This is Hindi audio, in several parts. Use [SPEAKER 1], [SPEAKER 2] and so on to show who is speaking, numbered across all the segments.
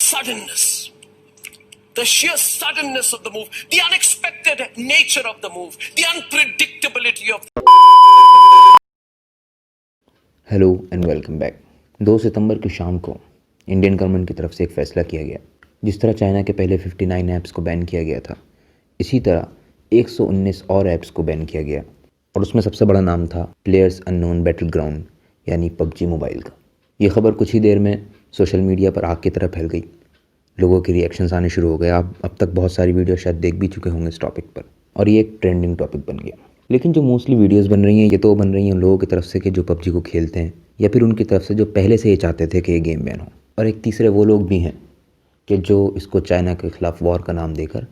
[SPEAKER 1] suddenness, the sheer suddenness of the move, the unexpected nature of the move, the unpredictability of
[SPEAKER 2] hello and welcome back. 2 सितंबर की शाम को इंडियन गवर्नमेंट की तरफ से एक फ़ैसला किया गया। जिस तरह चाइना के पहले 59 ऐप्स को बैन किया गया था, इसी तरह 119 और ऐप्स को बैन किया गया और उसमें सबसे बड़ा नाम था प्लेयर्स अननोन बैटल ग्राउंड यानी पबजी मोबाइल का। ये खबर कुछ ही देर में सोशल मीडिया पर आग की तरह फैल गई। लोगों के रिएक्शंस आने शुरू हो गए। आप अब तक बहुत सारी वीडियो शायद देख भी चुके होंगे इस टॉपिक पर और ये एक ट्रेंडिंग टॉपिक बन गया। लेकिन जो मोस्टली वीडियोस बन रही हैं ये तो बन रही हैं उन लोगों की तरफ से कि जो पबजी को खेलते हैं या फिर उनकी तरफ से जो पहले से ये चाहते थे कि ये गेम बैन हो, और एक तीसरे वो लोग भी हैं कि जो इसको चाइना के खिलाफ वॉर का नाम देकर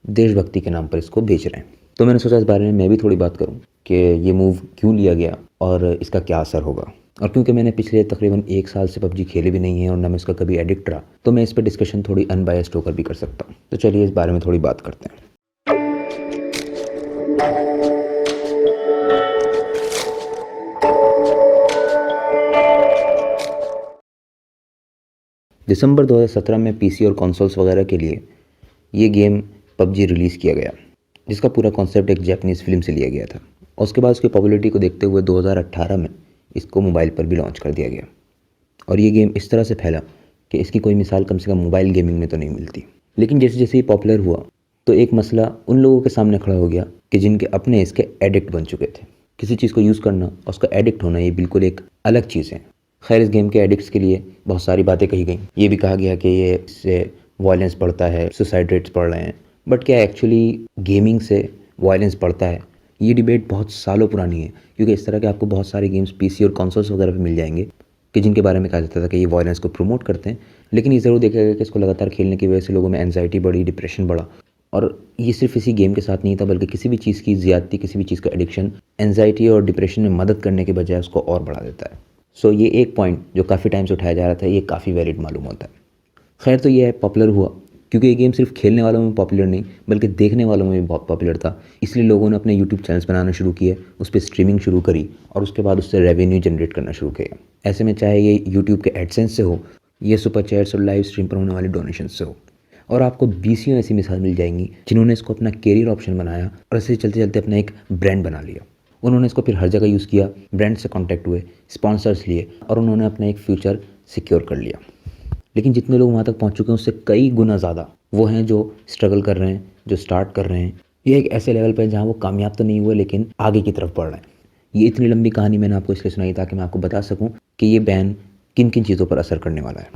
[SPEAKER 2] देशभक्ति के नाम पर इसको बेच रहे हैं। तो मैंने सोचा इस बारे में मैं भी थोड़ी बात करूं कि ये मूव क्यों लिया गया और इसका क्या असर होगा। और क्योंकि मैंने पिछले तकरीबन 1 साल से पबजी खेले भी नहीं है और ना मैं इसका कभी एडिक्ट रहा, तो मैं इस पर डिस्कशन थोड़ी अनबायस्ड होकर भी कर सकता हूँ। तो चलिए इस बारे में थोड़ी बात करते हैं। दिसंबर 2017 में पीसी और कंसोल्स वगैरह के लिए ये गेम पबजी रिलीज़ किया गया, जिसका पूरा कॉन्सेप्ट एक जापानीज़ फिल्म से लिया गया था। और उसके बाद उसकी पॉपुलैरिटी को देखते हुए 2018 में इसको मोबाइल पर भी लॉन्च कर दिया गया और ये गेम इस तरह से फैला कि इसकी कोई मिसाल कम से कम मोबाइल गेमिंग में तो नहीं मिलती। लेकिन जैसे जैसे ये पॉपुलर हुआ तो एक मसला उन लोगों के सामने खड़ा हो गया कि जिनके अपने इसके एडिक्ट बन चुके थे। किसी चीज़ को यूज़ करना और उसका एडिक्ट होना ये बिल्कुल एक अलग चीज़ है। खैर, इस गेम के एडिक्ट्स के लिए बहुत सारी बातें कही गई। ये भी कहा गया कि ये इससे वायलेंस बढ़ता है, सुसाइड रेट्स बढ़ रहे हैं। बट क्या एक्चुअली गेमिंग से वायलेंस बढ़ता है? ये डिबेट बहुत सालों पुरानी है, क्योंकि इस तरह के आपको बहुत सारे गेम्स पीसी और कंसोल्स वगैरह पे मिल जाएंगे कि जिनके बारे में कहा जाता था कि ये वायलेंस को प्रमोट करते हैं। लेकिन ये ज़रूर देखा गया कि इसको लगातार खेलने की वजह से लोगों में एंजाइटी बढ़ी, डिप्रेशन बढ़ा। और ये सिर्फ इसी गेम के साथ नहीं था, बल्कि किसी भी चीज़ की ज़्यादती, किसी भी चीज़ का एडिक्शन एंजाइटी और डिप्रेशन में मदद करने के बजाय उसको और बढ़ा देता है। सो ये एक पॉइंट जो काफ़ी टाइम से उठाया जा रहा था, ये काफ़ी वैलिड मालूम होता है। खैर, तो ये पॉपुलर हुआ क्योंकि ये गेम सिर्फ खेलने वालों में पॉपुलर नहीं बल्कि देखने वालों में भी बहुत पॉपुलर था। इसलिए लोगों ने अपने यूट्यूब चैनल्स बनाना शुरू किए, उस पर स्ट्रीमिंग शुरू करी और उसके बाद उससे रेवेन्यू जनरेट करना शुरू किया। ऐसे में चाहे ये यूट्यूब के एडसेंस से हो, ये सुपर चैट्स और लाइव स्ट्रीम पर होने वाले डोनेशन से हो। और आपको बीसियों ऐसी मिसाल मिल जाएंगी जिन्होंने इसको अपना कैरियर ऑप्शन बनाया और ऐसे चलते चलते अपना एक ब्रांड बना लिया। उन्होंने इसको फिर हर जगह यूज़ किया, ब्रांड से कॉन्टैक्ट हुए, स्पॉन्सर्स लिए और उन्होंने अपना एक फ्यूचर सिक्योर कर लिया। लेकिन जितने लोग वहाँ तक पहुँच चुके हैं उससे कई गुना ज़्यादा वो हैं जो स्ट्रगल कर रहे हैं, जो स्टार्ट कर रहे हैं। ये एक ऐसे लेवल पर जहाँ वो कामयाब तो नहीं हुए लेकिन आगे की तरफ बढ़ रहे हैं। ये इतनी लंबी कहानी मैंने आपको इसलिए सुनाई ताकि मैं आपको बता सकूँ कि ये बैन किन किन चीज़ों पर असर करने वाला है।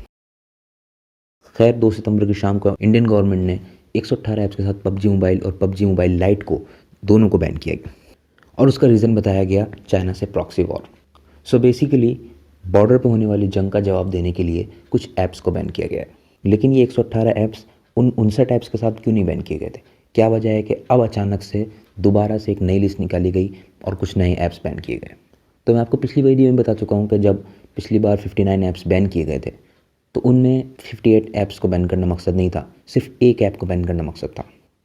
[SPEAKER 2] खैर, 2 सितंबर की शाम को इंडियन गवर्नमेंट ने 118 ऐप्स के साथ पबजी मोबाइल और पबजी मोबाइल लाइट को दोनों को बैन किया गया और उसका रीज़न बताया गया चाइना से proxy war. So basically border पर होने वाली जंग का जवाब देने के लिए कुछ ऐप्स को बैन किया गया है। लेकिन ये 118 ऐप्स उन 59 ऐप्स के साथ क्यों नहीं बैन किए गए थे? क्या वजह है कि अब अचानक से दोबारा से एक नई लिस्ट निकाली गई और कुछ नए ऐप्स बैन किए गए? तो मैं आपको पिछली वीडियो में बता चुका हूँ कि जब पिछली बार 59 ऐप्स बैन किए गए थे तो उनमें 58 ऐप्स को बैन करना मकसद नहीं था, सिर्फ एक ऐप को बैन करना मकसद था।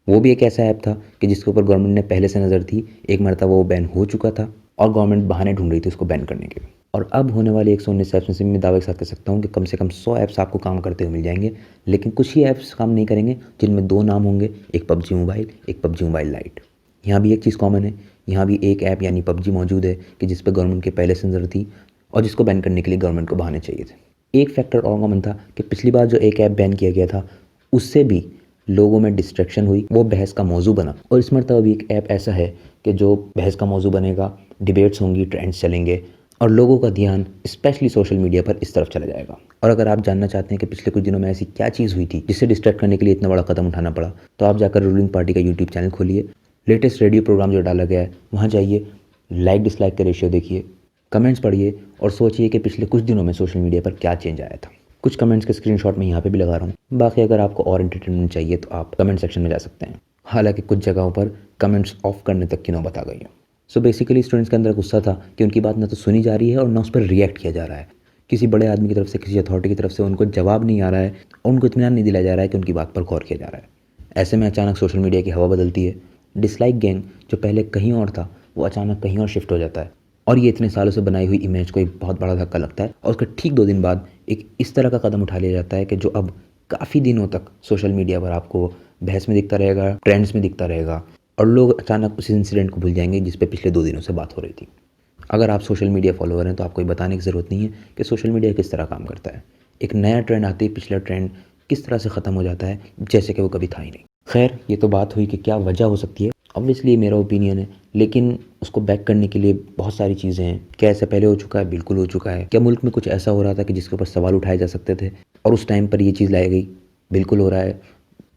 [SPEAKER 2] वो भी एक ऐसा ऐप था कि जिसके ऊपर गवर्नमेंट ने पहले से नज़र थी, एक मरतबा वो बैन हो चुका था और गवर्नमेंट बहाने ढूंढ रही थी उसको बैन करने के। और अब होने वाले 119 ऐप्स में से मैं दावे के साथ कह सकता हूँ कि कम से कम 100 ऐप्स आपको काम करते हुए मिल जाएंगे। लेकिन कुछ ही ऐप्स काम नहीं करेंगे जिनमें 2 नाम होंगे, एक पबजी मोबाइल, एक पबजी मोबाइल लाइट। यहाँ भी एक चीज़ कॉमन है, यहाँ भी एक ऐप यानी पबजी मौजूद है कि जिस पर गवर्नमेंट के पहले से नज़र थी और जिसको बैन करने के लिए गवर्नमेंट को बहाने चाहिए थे। एक फैक्टर और कॉमन था कि पिछली बार जो एक ऐप बैन किया गया था उससे भी लोगों में डिस्ट्रैक्शन हुई, वो बहस का मौजू बना। और इस मरतबा भी एक ऐप ऐसा है कि जो बहस का मौजू बनेगा, डिबेट्स होंगी, ट्रेंड्स चलेंगे और लोगों का ध्यान स्पेशली सोशल मीडिया पर इस तरफ चला जाएगा। और अगर आप जानना चाहते हैं कि पिछले कुछ दिनों में ऐसी क्या चीज़ हुई थी जिससे डिस्ट्रैक्ट करने के लिए इतना बड़ा कदम उठाना पड़ा, तो आप जाकर रूलिंग पार्टी का यूट्यूब चैनल खोलिए, लेटेस्ट रेडियो प्रोग्राम जो डाला गया है वहाँ जाइए, लाइक डिसलाइक का रेशियो देखिए, कमेंट्स पढ़िए और सोचिए कि पिछले कुछ दिनों में सोशल मीडिया पर क्या चेंज आया था। कुछ कमेंट्स के स्क्रीनशॉट मैं यहाँ पे भी लगा रहा हूँ। बाकी अगर आपको और एंटरटेनमेंट चाहिए तो आप कमेंट सेक्शन में जा सकते हैं। हालांकि कुछ जगहों पर कमेंट्स ऑफ करने तक की नौबत आ गई है। सो बेसिकली स्टूडेंट्स के अंदर गुस्सा था कि उनकी बात ना तो सुनी जा रही है और ना उस पर रिएक्ट किया जा रहा है। किसी बड़े आदमी की तरफ से, किसी अथॉरिटी की तरफ से उनको जवाब नहीं आ रहा है और उनको इत्मीनान नहीं दिलाया जा रहा है कि उनकी बात पर गौर किया जा रहा है। ऐसे में अचानक सोशल मीडिया की हवा बदलती है। डिसलाइक गैंग जो पहले कहीं और था वो अचानक कहीं और शिफ्ट हो जाता है और ये इतने सालों से बनाई हुई इमेज को एक बहुत बड़ा धक्का लगता है और उसके ठीक 2 दिन बाद एक इस तरह का कदम उठा लिया जाता है कि जो अब काफ़ी दिनों तक सोशल मीडिया पर आपको बहस में दिखता रहेगा, ट्रेंड्स में दिखता रहेगा और लोग अचानक उस इंसिडेंट को भूल जाएंगे जिस पे पिछले 2 दिनों से बात हो रही थी। अगर आप सोशल मीडिया फॉलोअर हैं तो आपको ये बताने की ज़रूरत नहीं है कि सोशल मीडिया किस तरह काम करता है। एक नया ट्रेंड आते ही पिछला ट्रेंड किस तरह से ख़त्म हो जाता है जैसे कि वो कभी था ही नहीं। खैर, ये तो बात हुई कि क्या वजह हो सकती है। ऑब्वियसली मेरा ओपिनियन है, लेकिन उसको बैक करने के लिए बहुत सारी चीज़ें हैं। क्या ऐसा पहले हो चुका है? बिल्कुल हो चुका है। क्या मुल्क में कुछ ऐसा हो रहा था कि जिसके ऊपर सवाल उठाए जा सकते थे और उस टाइम पर ये चीज़ लाई गई? बिल्कुल हो रहा है।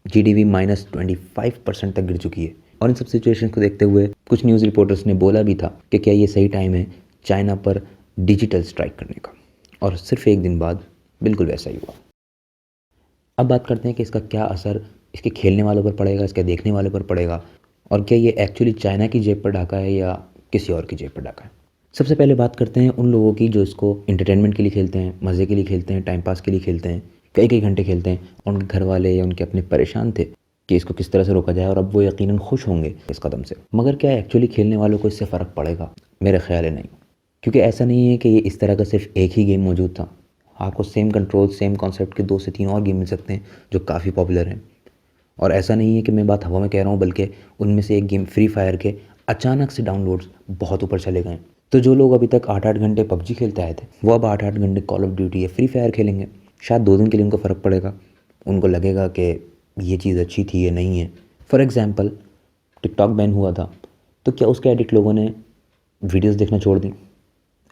[SPEAKER 2] GDP -25% तक गिर चुकी है। और इन सब सिचुएशन को देखते हुए कुछ न्यूज़ रिपोर्टर्स ने बोला भी था कि क्या ये सही टाइम है चाइना पर डिजिटल स्ट्राइक करने का, और सिर्फ एक दिन बाद बिल्कुल वैसा ही हुआ। अब बात करते हैं कि इसका क्या असर इसके खेलने वालों पर पड़ेगा, इसके देखने वालों पर पड़ेगा, और क्या ये एक्चुअली चाइना की जेब पर डाका है या किसी और की जेब पर डाका है। सबसे पहले बात करते हैं उन लोगों की जो इसको एंटरटेनमेंट के लिए खेलते हैं, मज़े के लिए खेलते हैं, टाइम पास के लिए खेलते हैं, कई कई घंटे खेलते हैं और उनके घर वाले या उनके अपने परेशान थे कि इसको किस तरह से रोका जाए, और अब वो यकीनन खुश होंगे इस कदम से। मगर क्या एक्चुअली खेलने वालों को इससे फ़र्क पड़ेगा? मेरा ख्याल है नहीं, क्योंकि ऐसा नहीं है कि ये इस तरह का सिर्फ एक ही गेम मौजूद था। आपको सेम कंट्रोल, सेम कॉन्सेप्ट के 2 से 3 और गेम मिल सकते हैं जो काफ़ी पॉपुलर हैं। और ऐसा नहीं है कि मैं बात हवा में कह रहा हूँ, बल्कि उनमें से एक गेम फ्री फायर के अचानक से डाउनलोड्स बहुत ऊपर चले गए। तो जो लोग अभी तक 8-8 घंटे PUBG खेलते आए थे, वो अब 8-8 घंटे कॉल ऑफ ड्यूटी या फ्री फायर खेलेंगे। शायद 2 दिन के लिए उनको फ़र्क पड़ेगा, उनको लगेगा कि ये चीज़ अच्छी थी या नहीं है। फॉर एग्ज़ाम्पल, टिकटॉक बैन हुआ था, तो क्या उसके एडिक्ट लोगों ने वीडियोज़ देखना छोड़ दी?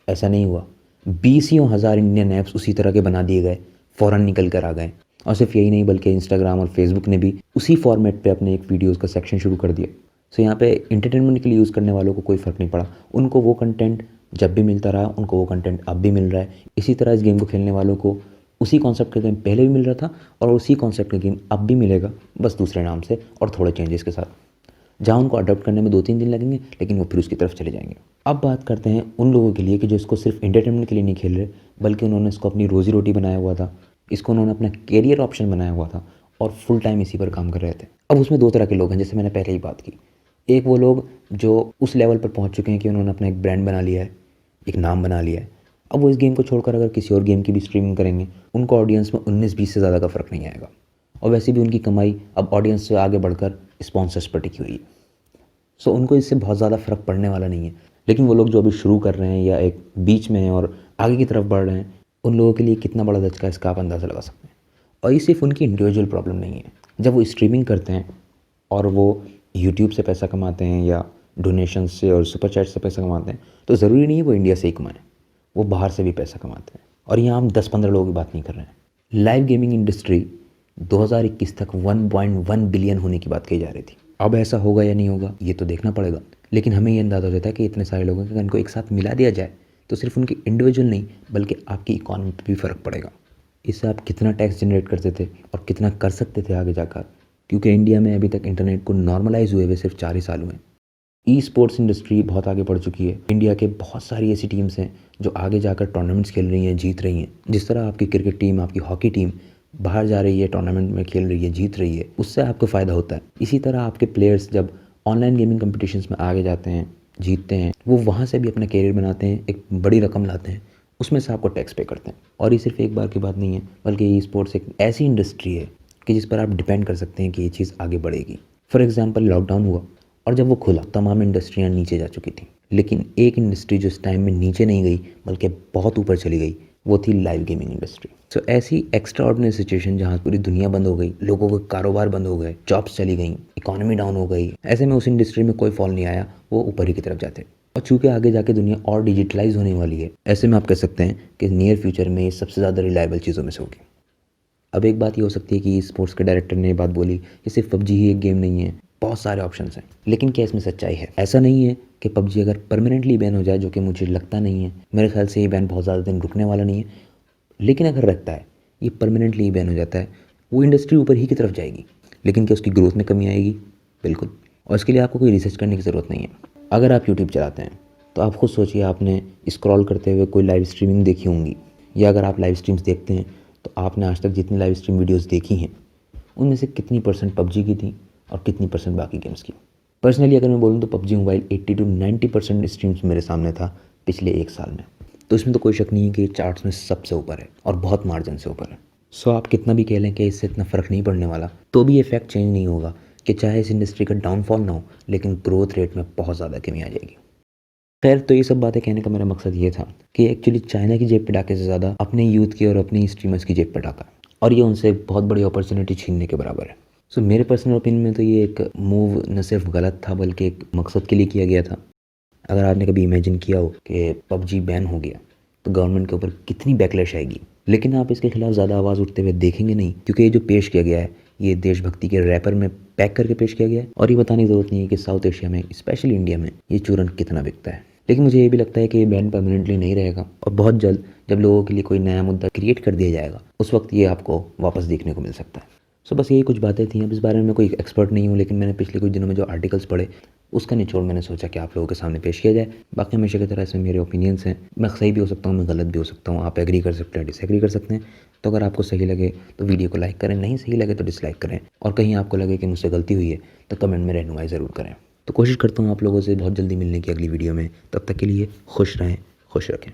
[SPEAKER 2] ऐसा नहीं हुआ। 20 हज़ार इंडियन ऐप्स उसी तरह के बना दिए गए, फ़ौरन निकल कर आ गए। और सिर्फ यही नहीं, बल्कि इंस्टाग्राम और फेसबुक ने भी उसी फॉर्मेट पे अपने एक वीडियोज़ का सेक्शन शुरू कर दिया। सो यहाँ पे इंटरटेनमेंट के लिए यूज़ करने वालों को कोई फ़र्क नहीं पड़ा। उनको वो कंटेंट जब भी मिलता रहा, उनको वो कंटेंट अब भी मिल रहा है। इसी तरह इस गेम को खेलने वालों को उसी कॉन्सेप्ट का गेम पहले भी मिल रहा था और उसी कॉन्सेप्ट का गेम अब भी मिलेगा, बस दूसरे नाम से और थोड़े चेंजेस के साथ। जहाँ उनको अडॉप्ट करने में 2-3 दिन लगेंगे, लेकिन वो फिर उसकी तरफ चले जाएंगे। अब बात करते हैं उन लोगों के लिए कि जो इसको सिर्फ एंटरटेनमेंट के लिए नहीं खेल रहे, बल्कि उन्होंने इसको अपनी रोज़ी रोटी बनाया हुआ था, इसको उन्होंने अपना कैरियर ऑप्शन बनाया हुआ था और फुल टाइम इसी पर काम कर रहे थे। अब उसमें 2 तरह के लोग हैं, जैसे मैंने पहले ही बात की। एक वो लोग जो उस लेवल पर पहुँच चुके हैं कि उन्होंने अपना एक ब्रांड बना लिया है, एक नाम बना लिया है। अब वो इस गेम को छोड़कर अगर किसी और गेम की भी स्ट्रीमिंग करेंगे, उनको ऑडियंस में 19-20 से ज़्यादा का फ़र्क नहीं आएगा। और वैसे भी उनकी कमाई अब ऑडियंस से आगे बढ़कर स्पॉन्सर्स पर टिकी हुई है। सो उनको इससे बहुत ज़्यादा फ़र्क पड़ने वाला नहीं है। लेकिन वो लोग जो अभी शुरू कर रहे हैं या एक बीच में हैं और आगे की तरफ बढ़ रहे हैं, उन लोगों के लिए कितना बड़ा धचका है इसका आप अंदाज़ा लगा सकते हैं। और ये सिर्फ उनकी इंडिविजुअल प्रॉब्लम नहीं है। जब वो स्ट्रीमिंग करते हैं और वो यूट्यूब से पैसा कमाते हैं या डोनेशन से और सुपर चैट से पैसा कमाते हैं, तो ज़रूरी नहीं है वो इंडिया से ही कमाएं, वो बाहर से भी पैसा कमाते हैं। और यहाँ हम 10-15 लोगों की बात नहीं कर रहे हैं। लाइव गेमिंग इंडस्ट्री 2021 तक 1.1 बिलियन होने की बात कही जा रही थी। अब ऐसा होगा या नहीं होगा ये तो देखना पड़ेगा, लेकिन हमें ये अंदाज़ा हो जाता है कि इतने सारे लोगों के इनको एक साथ मिला दिया जाए तो सिर्फ उनकी इंडिविजुअल नहीं, बल्कि आपकी इकॉनमी पर भी फ़र्क पड़ेगा। इससे आप कितना टैक्स जनरेट करते थे और कितना कर सकते थे आगे जाकर, क्योंकि इंडिया में अभी तक इंटरनेट को नॉर्मलाइज हुए हुए सिर्फ 4 ही साल हुए हैं। ई स्पोर्ट्स इंडस्ट्री बहुत आगे बढ़ चुकी है। इंडिया के बहुत सारी ऐसी टीम्स हैं जो आगे जाकर टूर्नामेंट्स खेल रही हैं, जीत रही हैं। जिस तरह आपकी क्रिकेट टीम, आपकी हॉकी टीम बाहर जा रही है, टूर्नामेंट में खेल रही है, जीत रही है, उससे आपको फ़ायदा होता है। इसी तरह आपके प्लेयर्स जब ऑनलाइन गेमिंग कंपटीशंस में आगे जाते हैं, जीतते हैं, वो वहाँ से भी अपना कैरियर बनाते हैं, एक बड़ी रकम लाते हैं, उसमें से आपको टैक्स पे करते हैं। और ये सिर्फ एक बार की बात नहीं है, बल्कि ई स्पोर्ट्स एक ऐसी इंडस्ट्री है कि जिस पर आप डिपेंड कर सकते हैं कि ये चीज़ आगे बढ़ेगी। फॉर एग्जाम्पल, लॉकडाउन हुआ और जब वो खुला तमाम इंडस्ट्रियाँ नीचे जा चुकी थी, लेकिन एक इंडस्ट्री जो इस टाइम में नीचे नहीं गई बल्कि बहुत ऊपर चली गई, वो थी लाइव गेमिंग इंडस्ट्री। सो ऐसी एक्स्ट्रा ऑर्डिनरी सिचुएशन जहाँ पूरी दुनिया बंद हो गई, लोगों के कारोबार बंद हो गए, जॉब्स चली गई, इकोनॉमी डाउन हो गई, ऐसे में उस इंडस्ट्री में कोई फॉल नहीं आया, वो ऊपर ही की तरफ जाते। और चूँकि आगे जाके दुनिया और डिजिटलाइज होने वाली है, ऐसे में आप कह सकते हैं कि नियर फ्यूचर में ये सबसे ज़्यादा रिलायबल चीज़ों में से होगी। अब एक बात ये हो सकती है कि स्पोर्ट्स के डायरेक्टर ने ये बात बोली कि सिर्फ PUBG ही एक गेम नहीं है, बहुत सारे ऑप्शंस हैं। लेकिन क्या इसमें सच्चाई है? ऐसा नहीं है कि PUBG अगर परमानेंटली बैन हो जाए, जो कि मुझे लगता नहीं है, मेरे ख्याल से ये बैन बहुत ज़्यादा दिन रुकने वाला नहीं है, लेकिन अगर रखता है, ये परमानेंटली बैन हो जाता है, वो इंडस्ट्री ऊपर ही की तरफ जाएगी। लेकिन क्या उसकी ग्रोथ में कमी आएगी? बिल्कुल। और इसके लिए आपको कोई रिसर्च करने की ज़रूरत नहीं है। अगर आप यूट्यूब चलाते हैं तो आप खुद सोचिए, आपने स्क्रॉल करते हुए कोई लाइव स्ट्रीमिंग देखी होंगी, या अगर आप लाइव स्ट्रीम्स देखते हैं तो आपने आज तक जितनी लाइव स्ट्रीम वीडियोज़ देखी हैं उनमें से कितनी % PUBG की थी और कितनी % बाकी गेम्स की? पर्सनली अगर मैं बोलूँ तो PUBG मोबाइल 80 to 90% स्ट्रीम्स मेरे सामने था पिछले 1 साल में। तो इसमें तो कोई शक नहीं है कि ये चार्ट्स में सबसे ऊपर है और बहुत मार्जिन से ऊपर है। सो आप कितना भी कह लें कि इससे इतना फ़र्क नहीं पड़ने वाला, तो भी ये फैक्ट चेंज नहीं होगा कि चाहे इस इंडस्ट्री का डाउनफॉल ना हो, लेकिन ग्रोथ रेट में बहुत ज़्यादा कमी आ जाएगी। खैर, तो ये सब बातें कहने का मेरा मकसद ये था कि एक्चुअली चाइना की जेब पे डाके से ज़्यादा अपने यूथ की और अपनी स्ट्रीमर्स की जेब पे डाका, और ये उनसे एक बहुत बड़ी अपॉर्चुनिटी छीनने के बराबर है। सो मेरे पर्सनल ओपिनियन में तो ये एक मूव न सिर्फ गलत था, बल्कि एक मकसद के लिए किया गया था। अगर आपने कभी इमेजिन किया हो कि पबजी बैन हो गया तो गवर्नमेंट के ऊपर कितनी बैकलैश आएगी, लेकिन आप इसके खिलाफ ज़्यादा आवाज़ उठते हुए देखेंगे नहीं, क्योंकि ये जो पेश किया गया है ये देशभक्ति के रैपर में पैक करके पेश किया गया है। और ये बताने की ज़रूरत नहीं है कि साउथ एशिया में, स्पेशली इंडिया में, ये चूरन कितना बिकता है। लेकिन मुझे ये भी लगता है कि ये बैन परमानेंटली नहीं रहेगा, और बहुत जल्द जब लोगों के लिए कोई नया मुद्दा क्रिएट कर दिया जाएगा, उस वक्त ये आपको वापस देखने को मिल सकता है। सो बस यही कुछ बातें थी। अब इस बारे में मैं कोई एक्सपर्ट नहीं हूँ, लेकिन मैंने पिछले कुछ दिनों में जो आर्टिकल्स पढ़े उसका निचोड़ मैंने सोचा कि आप लोगों के सामने पेश किया जाए। बाकी हमेशा की तरह इसमें मेरे ओपिनियंस हैं, मैं सही भी हो सकता हूँ, मैं गलत भी हो सकता हूँ, आप एग्री कर सकते हैं, डिसएग्री कर सकते हैं। तो अगर आपको सही लगे तो वीडियो को लाइक करें, नहीं सही लगे तो डिसलाइक करें, और कहीं आपको लगे कि मुझसे गलती हुई है तो कमेंट में रहनुमाई ज़रूर करें। तो कोशिश करता हूँ आप लोगों से बहुत जल्दी मिलने की अगली वीडियो में। तब तक के लिए खुश रहें, खुश रखें।